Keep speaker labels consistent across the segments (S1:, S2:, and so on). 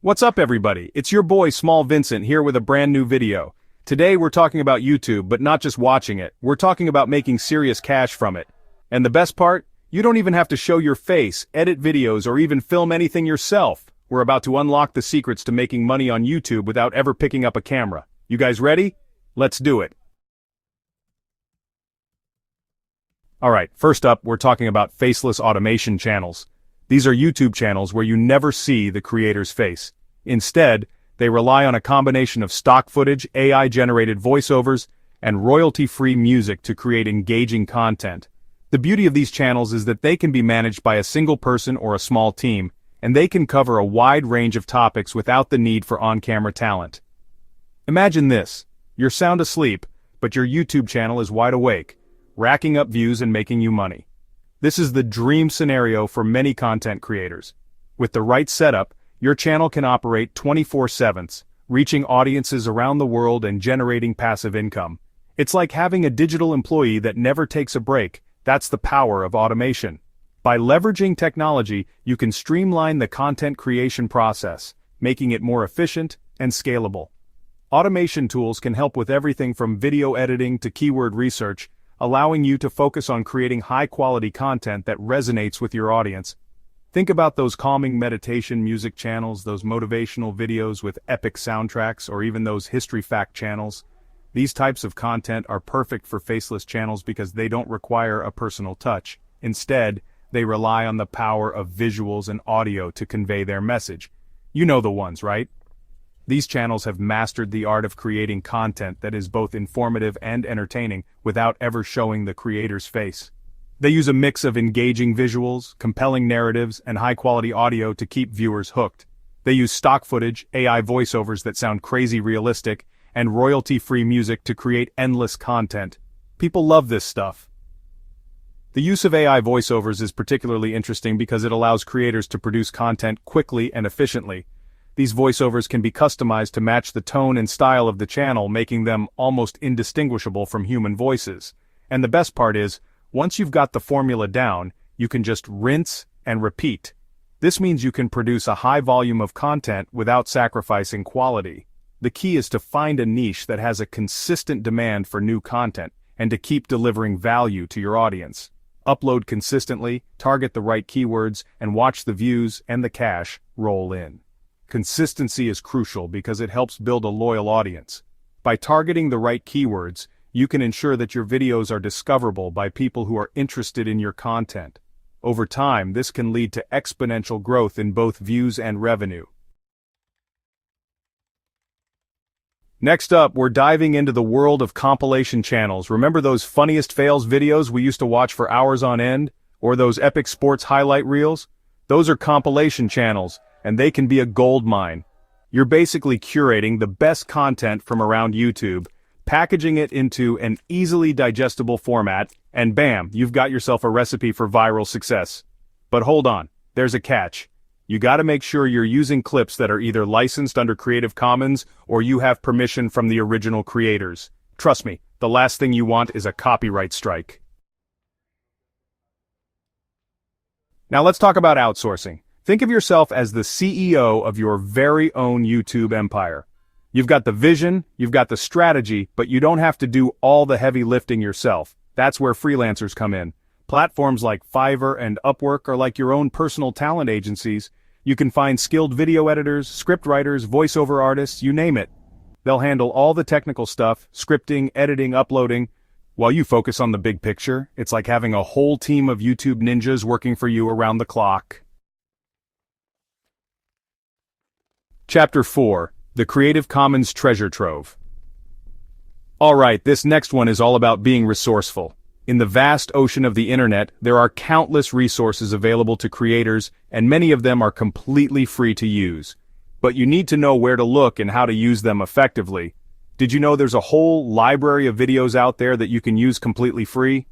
S1: What's up everybody, it's your boy Small Vincent here with a brand new video. Today we're talking about YouTube, but not just watching it, we're talking about making serious cash from it. And the best part? You don't even have to show your face, edit videos, or even film anything yourself. We're about to unlock the secrets to making money on YouTube without ever picking up a camera. You guys ready? Let's do it. Alright, first up we're talking about faceless automation channels. These are YouTube channels where you never see the creator's face. Instead, they rely on a combination of stock footage, AI-generated voiceovers, and royalty-free music to create engaging content. The beauty of these channels is that they can be managed by a single person or a small team, and they can cover a wide range of topics without the need for on-camera talent. Imagine this: you're sound asleep, but your YouTube channel is wide awake, racking up views and making you money. This is the dream scenario for many content creators. With the right setup, your channel can operate 24/7, reaching audiences around the world and generating passive income. It's like having a digital employee that never takes a break. That's the power of automation. By leveraging technology, you can streamline the content creation process, making it more efficient and scalable. Automation tools can help with everything from video editing to keyword research, allowing you to focus on creating high-quality content that resonates with your audience. Think about those calming meditation music channels, those motivational videos with epic soundtracks, or even those history fact channels. These types of content are perfect for faceless channels because they don't require a personal touch. Instead, they rely on the power of visuals and audio to convey their message. You know the ones, right? These channels have mastered the art of creating content that is both informative and entertaining without ever showing the creator's face. They use a mix of engaging visuals, compelling narratives, and high-quality audio to keep viewers hooked. They use stock footage, AI voiceovers that sound crazy realistic, and royalty-free music to create endless content. People love this stuff. The use of AI voiceovers is particularly interesting because it allows creators to produce content quickly and efficiently. These voiceovers can be customized to match the tone and style of the channel, making them almost indistinguishable from human voices. And the best part is, once you've got the formula down, you can just rinse and repeat. This means you can produce a high volume of content without sacrificing quality. The key is to find a niche that has a consistent demand for new content, and to keep delivering value to your audience. Upload consistently, target the right keywords, and watch the views and the cash roll in. Consistency is crucial because it helps build a loyal audience. By targeting the right keywords, you can ensure that your videos are discoverable by people who are interested in your content. Over time, this can lead to exponential growth in both views and revenue. Next up, we're diving into the world of compilation channels. Remember those funniest fails videos we used to watch for hours on end? Or those epic sports highlight reels? Those are compilation channels, and they can be a goldmine. You're basically curating the best content from around YouTube, packaging it into an easily digestible format, and bam, you've got yourself a recipe for viral success. But hold on, there's a catch. You gotta make sure you're using clips that are either licensed under Creative Commons or you have permission from the original creators. Trust me, the last thing you want is a copyright strike. Now let's talk about outsourcing. Think of yourself as the CEO of your very own YouTube empire. You've got the vision, you've got the strategy, but you don't have to do all the heavy lifting yourself. That's where freelancers come in. Platforms like Fiverr and Upwork are like your own personal talent agencies. You can find skilled video editors, script writers, voiceover artists, you name it. They'll handle all the technical stuff, scripting, editing, uploading. While you focus on the big picture, it's like having a whole team of YouTube ninjas working for you around the clock. Chapter 4. The Creative Commons Treasure Trove. Alright, this next one is all about being resourceful. In the vast ocean of the internet, there are countless resources available to creators, and many of them are completely free to use. But you need to know where to look and how to use them effectively. Did you know there's a whole library of videos out there that you can use completely free?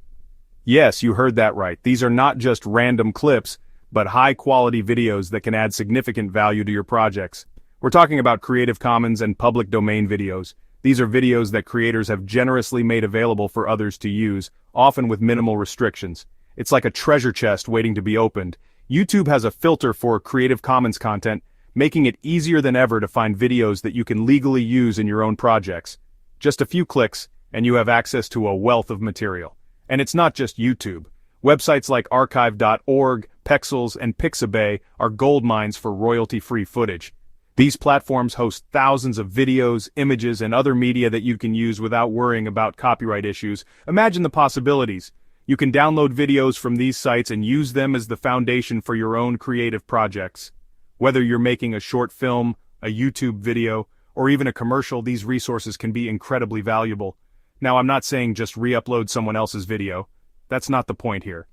S1: Yes, you heard that right. These are not just random clips, but high-quality videos that can add significant value to your projects. We're talking about Creative Commons and public domain videos. These are videos that creators have generously made available for others to use, often with minimal restrictions. It's like a treasure chest waiting to be opened. YouTube has a filter for Creative Commons content, making it easier than ever to find videos that you can legally use in your own projects. Just a few clicks, and you have access to a wealth of material. And it's not just YouTube. Websites like archive.org, Pexels, and Pixabay are gold mines for royalty-free footage. These platforms host thousands of videos, images, and other media that you can use without worrying about copyright issues. Imagine the possibilities. You can download videos from these sites and use them as the foundation for your own creative projects. Whether you're making a short film, a YouTube video, or even a commercial, these resources can be incredibly valuable. Now, I'm not saying just re-upload someone else's video. That's not the point here.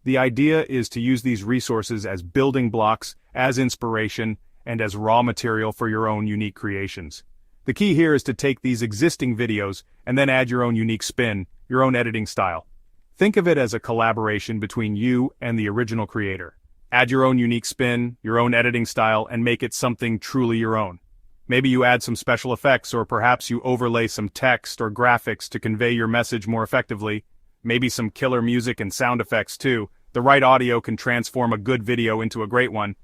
S1: The idea is to use these resources as building blocks, as inspiration, and as raw material for your own unique creations. The key here is to take these existing videos and then add your own unique spin, your own editing style. Think of it as a collaboration between you and the original creator. Add your own unique spin, your own editing style, and make it something truly your own. Maybe you add some special effects, or perhaps you overlay some text or graphics to convey your message more effectively. Maybe some killer music and sound effects too. The right audio can transform a good video into a great one.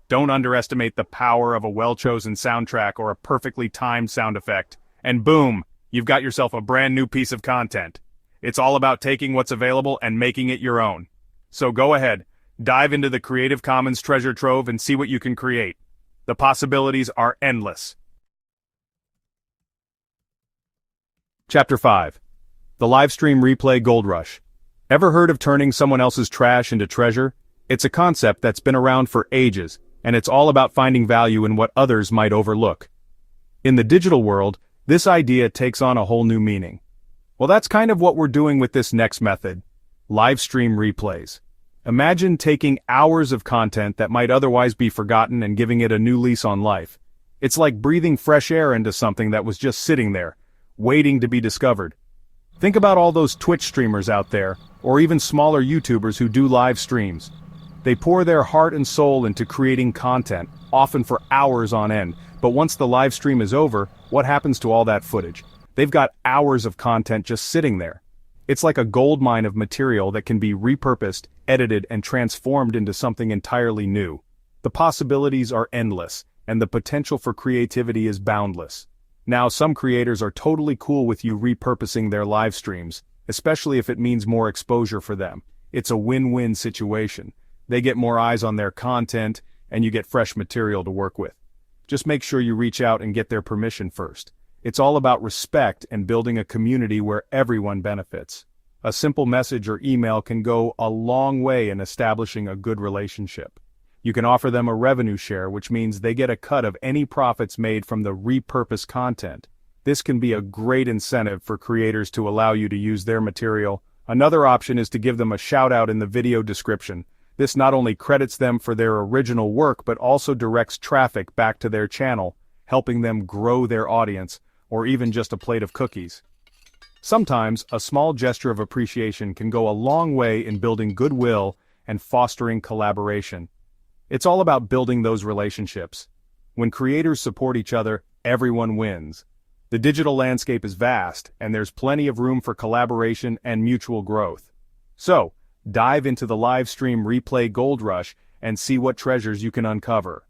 S1: Don't underestimate the power of a well-chosen soundtrack or a perfectly timed sound effect. And boom, you've got yourself a brand new piece of content. It's all about taking what's available and making it your own. So go ahead, dive into the Creative Commons treasure trove and see what you can create. The possibilities are endless. Chapter 5. The Livestream Replay Gold Rush. Ever heard of turning someone else's trash into treasure? It's a concept that's been around for ages, and it's all about finding value in what others might overlook. In the digital world, this idea takes on a whole new meaning. Well, that's kind of what we're doing with this next method, livestream replays. Imagine taking hours of content that might otherwise be forgotten and giving it a new lease on life. It's like breathing fresh air into something that was just sitting there, waiting to be discovered. Think about all those Twitch streamers out there, or even smaller YouTubers who do live streams. They pour their heart and soul into creating content, often for hours on end, but once the live stream is over, what happens to all that footage? They've got hours of content just sitting there. It's like a gold mine of material that can be repurposed, edited, and transformed into something entirely new. The possibilities are endless, and the potential for creativity is boundless. Now, some creators are totally cool with you repurposing their live streams, especially if it means more exposure for them. It's a win-win situation. They get more eyes on their content, and you get fresh material to work with. Just make sure you reach out and get their permission first. It's all about respect and building a community where everyone benefits. A simple message or email can go a long way in establishing a good relationship. You can offer them a revenue share, which means they get a cut of any profits made from the repurposed content. This can be a great incentive for creators to allow you to use their material. Another option is to give them a shout out in the video description. This not only credits them for their original work, but also directs traffic back to their channel, helping them grow their audience, or even just a plate of cookies. Sometimes, a small gesture of appreciation can go a long way in building goodwill and fostering collaboration. It's all about building those relationships. When creators support each other, everyone wins. The digital landscape is vast, and there's plenty of room for collaboration and mutual growth. So, dive into the live stream replay gold rush and see what treasures you can uncover.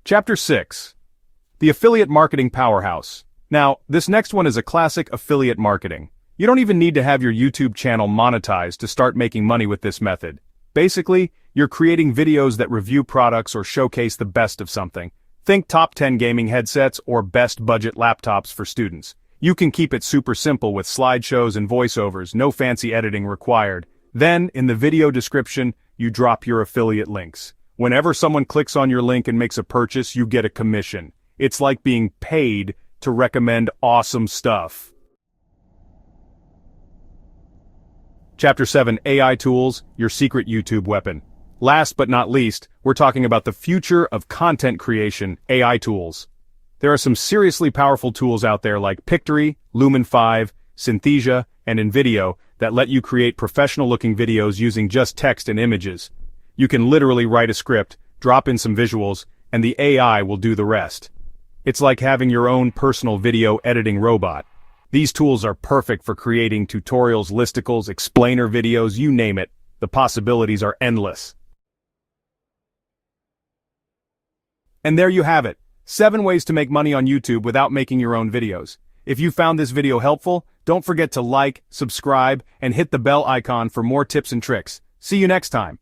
S1: Chapter 6. The Affiliate Marketing Powerhouse. Now, this next one is a classic affiliate marketing. You don't even need to have your YouTube channel monetized to start making money with this method. Basically, you're creating videos that review products or showcase the best of something. Think top 10 gaming headsets or best budget laptops for students. You can keep it super simple with slideshows and voiceovers, no fancy editing required. Then, in the video description, you drop your affiliate links. Whenever someone clicks on your link and makes a purchase, you get a commission. It's like being paid to recommend awesome stuff. Chapter 7, AI Tools, Your Secret YouTube Weapon. Last but not least, we're talking about the future of content creation, AI tools. There are some seriously powerful tools out there like Pictory, Lumen 5, Synthesia, and InVideo that let you create professional-looking videos using just text and images. You can literally write a script, drop in some visuals, and the AI will do the rest. It's like having your own personal video editing robot. These tools are perfect for creating tutorials, listicles, explainer videos, you name it. The possibilities are endless. And there you have it. 7 ways to make money on YouTube without making your own videos. If you found this video helpful, don't forget to like, subscribe, and hit the bell icon for more tips and tricks. See you next time.